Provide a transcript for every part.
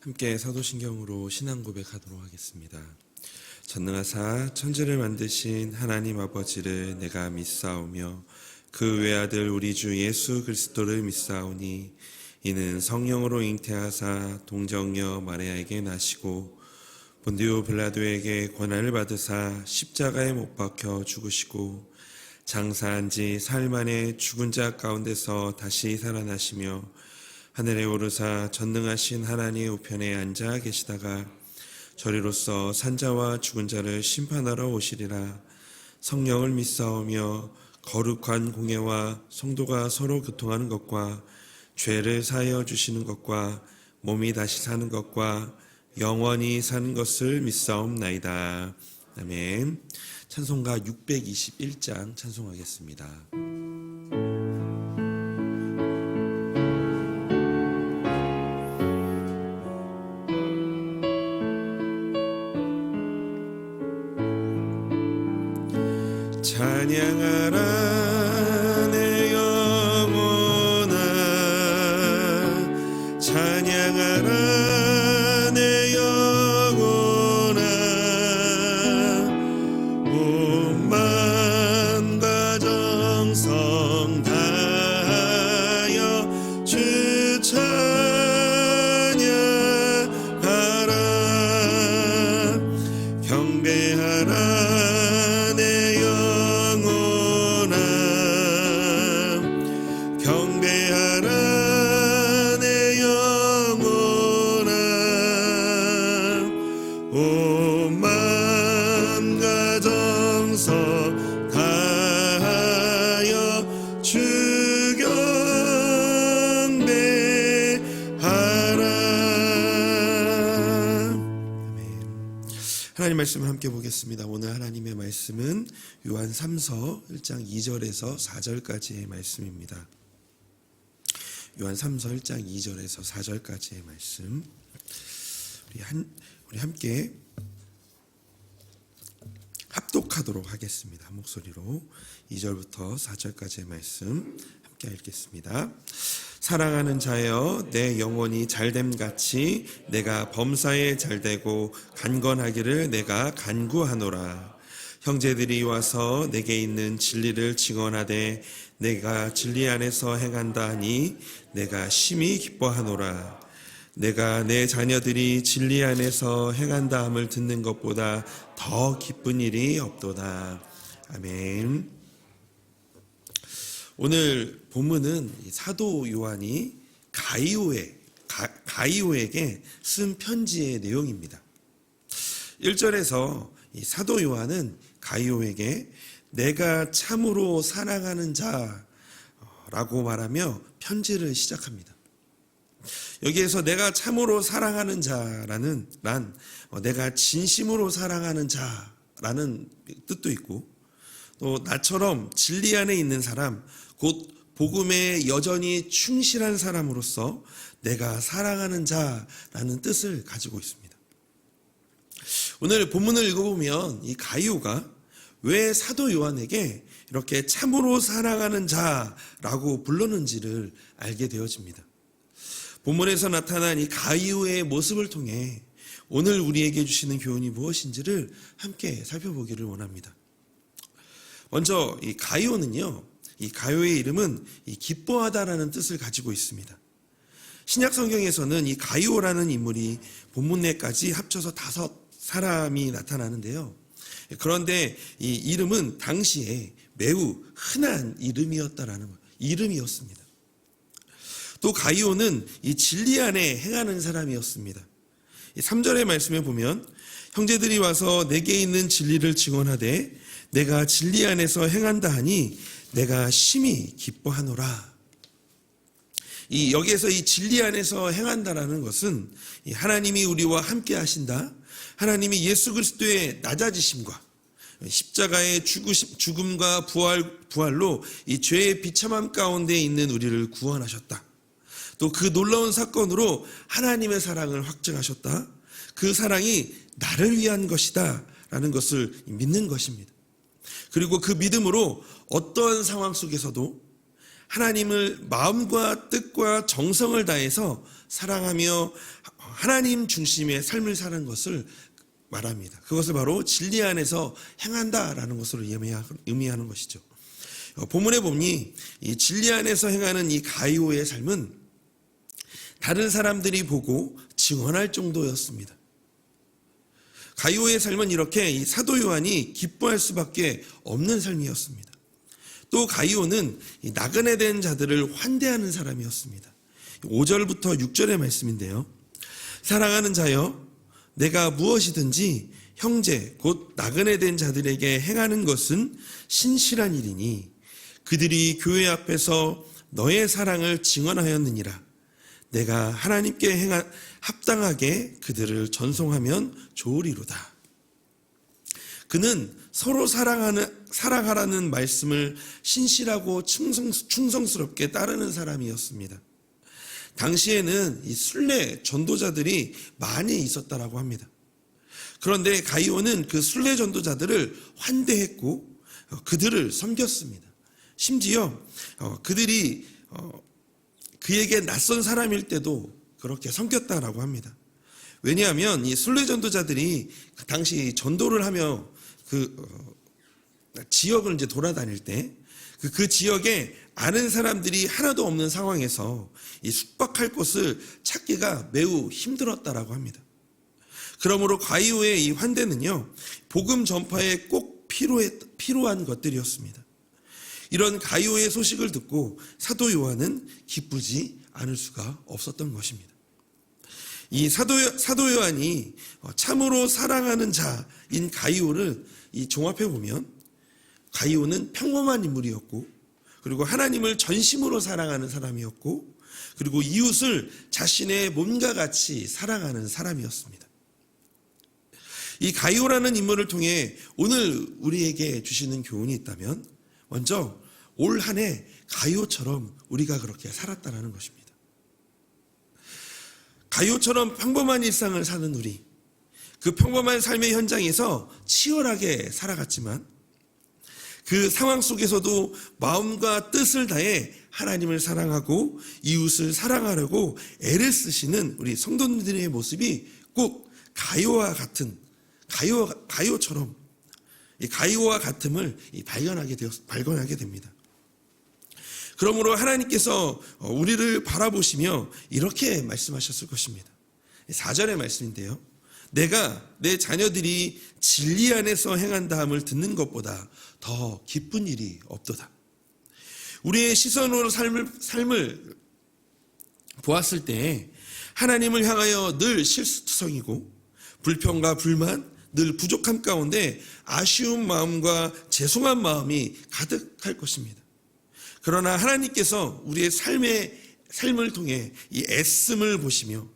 함께 사도신경으로 신앙 고백하도록 하겠습니다. 전능하사 천지를 만드신 하나님 아버지를 내가 믿사오며 그 외아들 우리 주 예수 그리스도를 믿사오니 이는 성령으로 잉태하사 동정녀 마리아에게 나시고 본디오 빌라도에게 고난을 받으사 십자가에 못 박혀 죽으시고 장사한 지 사흘 만에 죽은 자 가운데서 다시 살아나시며 하늘에 오르사 전능하신 하나님의 우편에 앉아 계시다가 저리로서 산자와 죽은 자를 심판하러 오시리라. 성령을 믿사오며 거룩한 공예와 성도가 서로 교통하는 것과 죄를 사하여 주시는 것과 몸이 다시 사는 것과 영원히 사는 것을 믿사옵나이다. 아멘. 찬송가 621장 찬송하겠습니다. 찬양하라 내 영혼아, 찬양하라 내 영혼아, 온 마음과 정성 다하여 주 찬양하라. 경배하라 온 마음과 정성 다하여 주 경배하라. 아멘. 하나님 말씀을 함께 보겠습니다. 오늘 하나님의 말씀은 요한 3서 1장 2절에서 4절까지의 말씀입니다. 요한 3서 1장 2절에서 4절까지의 말씀, 우리 함께 합독하도록 하겠습니다. 한 목소리로 2절부터 4절까지의 말씀 함께 읽겠습니다. 사랑하는 자여, 내 영혼이 잘됨같이 내가 범사에 잘되고 간건하기를 내가 간구하노라. 형제들이 와서 내게 있는 진리를 증언하되 내가 진리 안에서 행한다 하니 내가 심히 기뻐하노라. 내가 내 자녀들이 진리 안에서 행한다 함을 듣는 것보다 더 기쁜 일이 없도다. 아멘. 오늘 본문은 사도 요한이 가이오에게 쓴 편지의 내용입니다. 1절에서 사도 요한은 가이오에게 내가 참으로 사랑하는 자라고 말하며 편지를 시작합니다. 여기에서 내가 참으로 사랑하는 자라는 내가 진심으로 사랑하는 자라는 뜻도 있고, 또 나처럼 진리 안에 있는 사람, 곧 복음에 여전히 충실한 사람으로서 내가 사랑하는 자라는 뜻을 가지고 있습니다. 오늘 본문을 읽어보면 이 가이오가 왜 사도 요한에게 이렇게 참으로 사랑하는 자라고 불렀는지를 알게 되어집니다. 본문에서 나타난 이 가이오의 모습을 통해 오늘 우리에게 주시는 교훈이 무엇인지를 함께 살펴보기를 원합니다. 먼저 이 가이오는요, 이 가이오의 이름은 이 기뻐하다라는 뜻을 가지고 있습니다. 신약 성경에서는 이 가이오라는 인물이 본문 내까지 합쳐서 5사람이 나타나는데요. 그런데 이 이름은 당시에 매우 흔한 이름이었습니다. 또 가이오는 이 진리 안에 행하는 사람이었습니다. 3절의 말씀에 보면 형제들이 와서 내게 있는 진리를 증언하되 내가 진리 안에서 행한다 하니 내가 심히 기뻐하노라. 여기에서 이 진리 안에서 행한다라는 것은 하나님이 우리와 함께 하신다, 하나님이 예수 그리스도의 낮아지심과 십자가의 죽음과 부활로 이 죄의 비참함 가운데 있는 우리를 구원하셨다. 또 그 놀라운 사건으로 하나님의 사랑을 확증하셨다. 그 사랑이 나를 위한 것이다 라는 것을 믿는 것입니다. 그리고 그 믿음으로 어떠한 상황 속에서도 하나님을 마음과 뜻과 정성을 다해서 사랑하며 하나님 중심의 삶을 사는 것을 말합니다. 그것을 바로 진리 안에서 행한다라는 것으로 의미하는 것이죠. 본문에 보니 이 진리 안에서 행하는 이 가이오의 삶은 다른 사람들이 보고 증언할 정도였습니다. 가이오의 삶은 이렇게 이 사도 요한이 기뻐할 수밖에 없는 삶이었습니다. 또 가이오는 나그네 된 자들을 환대하는 사람이었습니다. 5절부터 6절의 말씀인데요. 사랑하는 자여, 내가 무엇이든지 형제 곧 나그네 된 자들에게 행하는 것은 신실한 일이니 그들이 교회 앞에서 너의 사랑을 증언하였느니라. 내가 하나님께 합당하게 그들을 전송하면 좋으리로다. 그는 서로 사랑하라는 말씀을 신실하고 충성스럽게 따르는 사람이었습니다. 당시에는 이 순례 전도자들이 많이 있었다라고 합니다. 그런데 가이오는 그 순례 전도자들을 환대했고 그들을 섬겼습니다. 심지어 그들이 그에게 낯선 사람일 때도 그렇게 섬겼다라고 합니다. 왜냐하면 이 순례 전도자들이 그 당시 전도를 하며 그 지역을 이제 돌아다닐 때 그 지역에 아는 사람들이 하나도 없는 상황에서 이 숙박할 곳을 찾기가 매우 힘들었다라고 합니다. 그러므로 가이오의 이 환대는요, 복음 전파에 꼭 필요한 것들이었습니다. 이런 가이오의 소식을 듣고 사도 요한은 기쁘지 않을 수가 없었던 것입니다. 이 사도 요한이 참으로 사랑하는 자인 가이오를 이 종합해 보면 가이오는 평범한 인물이었고, 그리고 하나님을 전심으로 사랑하는 사람이었고, 그리고 이웃을 자신의 몸과 같이 사랑하는 사람이었습니다. 이 가이오라는 인물을 통해 오늘 우리에게 주시는 교훈이 있다면 먼저 올 한 해 가이오처럼 우리가 그렇게 살았다는 것입니다. 가이오처럼 평범한 일상을 사는 우리, 그 평범한 삶의 현장에서 치열하게 살아갔지만 그 상황 속에서도 마음과 뜻을 다해 하나님을 사랑하고 이웃을 사랑하려고 애를 쓰시는 우리 성도님들의 모습이 꼭 가이오처럼 이 가이오와 같음을 발견하게 됩니다. 그러므로 하나님께서 우리를 바라보시며 이렇게 말씀하셨을 것입니다. 4절의 말씀인데요. 내가 내 자녀들이 진리 안에서 행한다함을 듣는 것보다 더 기쁜 일이 없도다. 우리의 시선으로 삶을 보았을 때 하나님을 향하여 늘 실수투성이고 불평과 불만, 늘 부족함 가운데 아쉬운 마음과 죄송한 마음이 가득할 것입니다. 그러나 하나님께서 우리의 삶을 통해 이 애씀을 보시며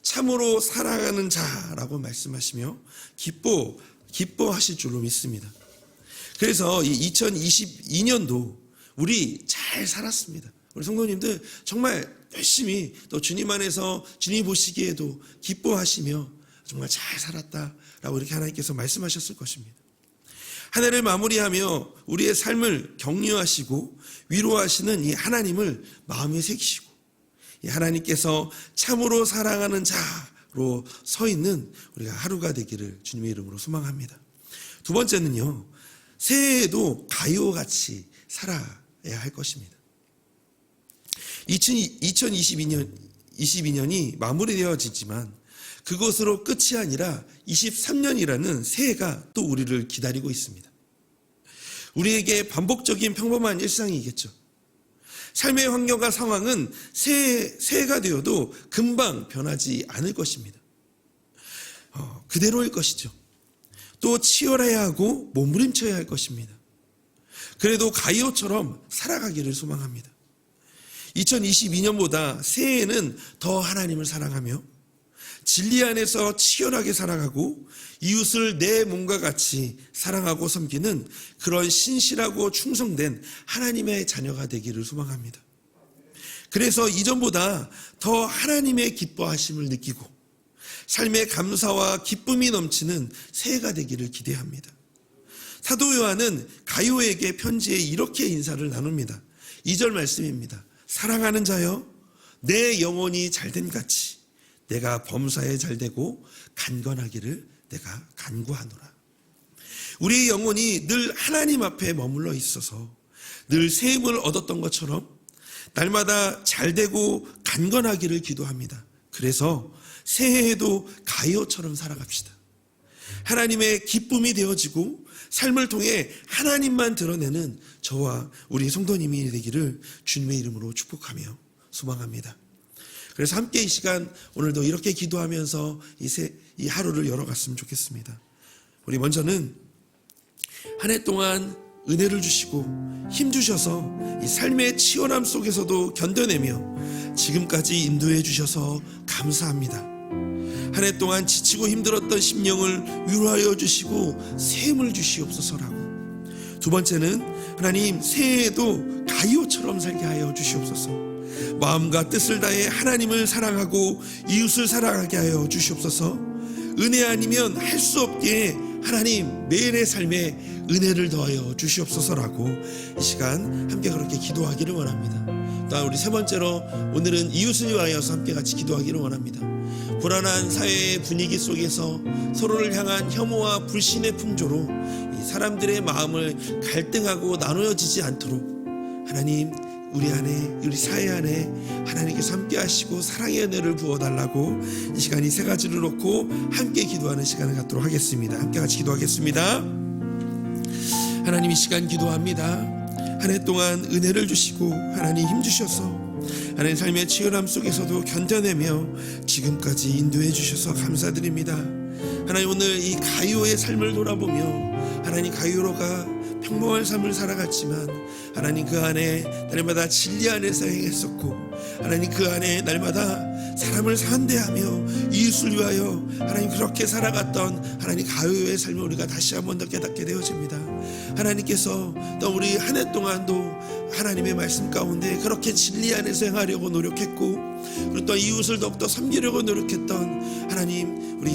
참으로 사랑하는 자라고 말씀하시며 기뻐하실 줄로 믿습니다. 그래서 이 2022년도 우리 잘 살았습니다. 우리 성도님들 정말 열심히 또 주님 안에서 주님 보시기에도 기뻐하시며 정말 잘 살았다라고 이렇게 하나님께서 말씀하셨을 것입니다. 한 해를 마무리하며 우리의 삶을 격려하시고 위로하시는 이 하나님을 마음에 새기시고 이 하나님께서 참으로 사랑하는 자로 서 있는 우리가 하루가 되기를 주님의 이름으로 소망합니다. 두 번째는요, 새해에도 가이오같이 살아야 할 것입니다. 2022년이 마무리되어지지만 그것으로 끝이 아니라 23년이라는 새해가 또 우리를 기다리고 있습니다. 우리에게 반복적인 평범한 일상이겠죠. 삶의 환경과 상황은 새해가 되어도 금방 변하지 않을 것입니다. 그대로일 것이죠. 또 치열해야 하고 몸부림쳐야 할 것입니다. 그래도 가이오처럼 살아가기를 소망합니다. 2022년보다 새해에는 더 하나님을 사랑하며 진리 안에서 치열하게 살아가고 이웃을 내 몸과 같이 사랑하고 섬기는 그런 신실하고 충성된 하나님의 자녀가 되기를 소망합니다. 그래서 이전보다 더 하나님의 기뻐하심을 느끼고 삶의 감사와 기쁨이 넘치는 새해가 되기를 기대합니다. 사도 요한은 가이오에게 편지에 이렇게 인사를 나눕니다. 2절 말씀입니다. 사랑하는 자여 내 영혼이 잘된 같이 내가 범사에 잘되고 간건하기를 내가 간구하노라. 우리의 영혼이 늘 하나님 앞에 머물러 있어서 늘 새 힘을 얻었던 것처럼 날마다 잘되고 간건하기를 기도합니다. 그래서 새해에도 가이오처럼 살아갑시다. 하나님의 기쁨이 되어지고 삶을 통해 하나님만 드러내는 저와 우리 성도님이 되기를 주님의 이름으로 축복하며 소망합니다. 그래서 함께 이 시간 오늘도 이렇게 기도하면서 이 하루를 열어갔으면 좋겠습니다. 우리 먼저는 한 해 동안 은혜를 주시고 힘 주셔서 이 삶의 치열함 속에서도 견뎌내며 지금까지 인도해 주셔서 감사합니다. 한 해 동안 지치고 힘들었던 심령을 위로하여 주시고 새 힘을 주시옵소서라고. 두 번째는 하나님 새해에도 가이오처럼 살게 하여 주시옵소서. 마음과 뜻을 다해 하나님을 사랑하고 이웃을 사랑하게 하여 주시옵소서. 은혜 아니면 할 수 없기에 하나님 매일의 삶에 은혜를 더하여 주시옵소서라고 이 시간 함께 그렇게 기도하기를 원합니다. 또 우리 세 번째로 오늘은 이웃을 위하여서 함께 같이 기도하기를 원합니다. 불안한 사회의 분위기 속에서 서로를 향한 혐오와 불신의 풍조로 이 사람들의 마음을 갈등하고 나누어지지 않도록 하나님 우리 안에 우리 사회 안에 하나님께서 함께 하시고 사랑의 은혜를 부어달라고 이 시간 이 세 가지를 놓고 함께 기도하는 시간을 갖도록 하겠습니다. 함께 같이 기도하겠습니다. 하나님 이 시간 기도합니다. 한 해 동안 은혜를 주시고 하나님 힘 주셔서 하나님 삶의 치열함 속에서도 견뎌내며 지금까지 인도해 주셔서 감사드립니다. 하나님 오늘 이 가이오의 삶을 돌아보며 하나님 가이오로가 평범한 삶을 살아갔지만 하나님 그 안에 날마다 진리 안에서 행했었고 하나님 그 안에 날마다 사람을 상대하며 이웃을 위하여 하나님 그렇게 살아갔던 하나님 가이오의 삶을 우리가 다시 한 번 더 깨닫게 되어집니다. 하나님께서 또 우리 한 해 동안도 하나님의 말씀 가운데 그렇게 진리 안에서 행하려고 노력했고 그리고 또 이웃을 더욱더 섬기려고 노력했던 하나님 우리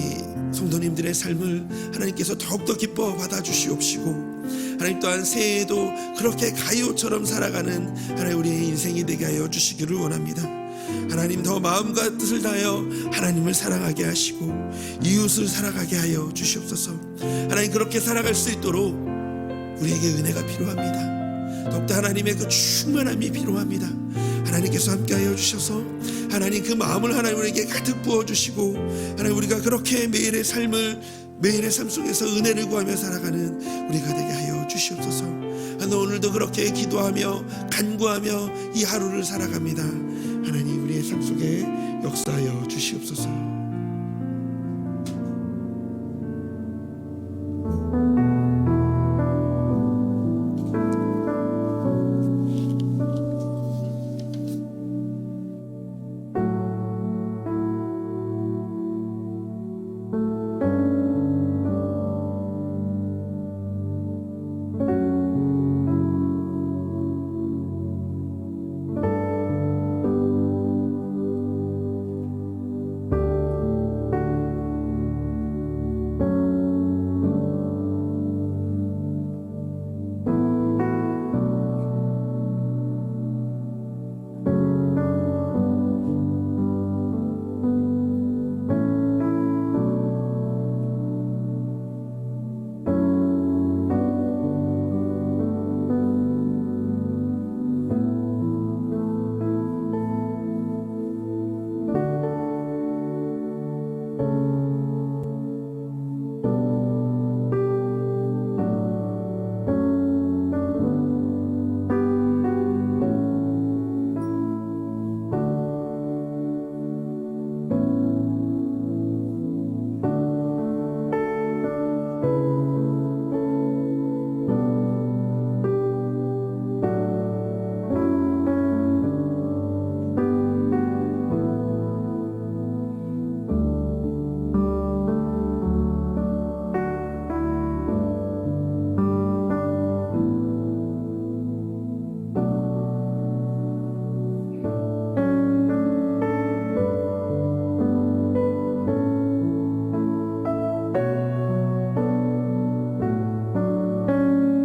성도님들의 삶을 하나님께서 더욱더 기뻐 받아주시옵시고 하나님 또한 새해에도 그렇게 가이오처럼 살아가는 하나님 우리의 인생이 되게 하여 주시기를 원합니다. 하나님 더 마음과 뜻을 다하여 하나님을 사랑하게 하시고 이웃을 사랑하게 하여 주시옵소서. 하나님 그렇게 살아갈 수 있도록 우리에게 은혜가 필요합니다. 더욱더 하나님의 그 충만함이 필요합니다. 하나님께서 함께하여 주셔서 하나님 그 마음을 하나님 우리에게 가득 부어주시고 하나님 우리가 그렇게 매일의 삶 속에서 은혜를 구하며 살아가는 우리가 되게 하여 주시옵소서. 하나님 오늘도 그렇게 기도하며 간구하며 이 하루를 살아갑니다. 하나님 우리의 삶 속에 역사하여 주시옵소서.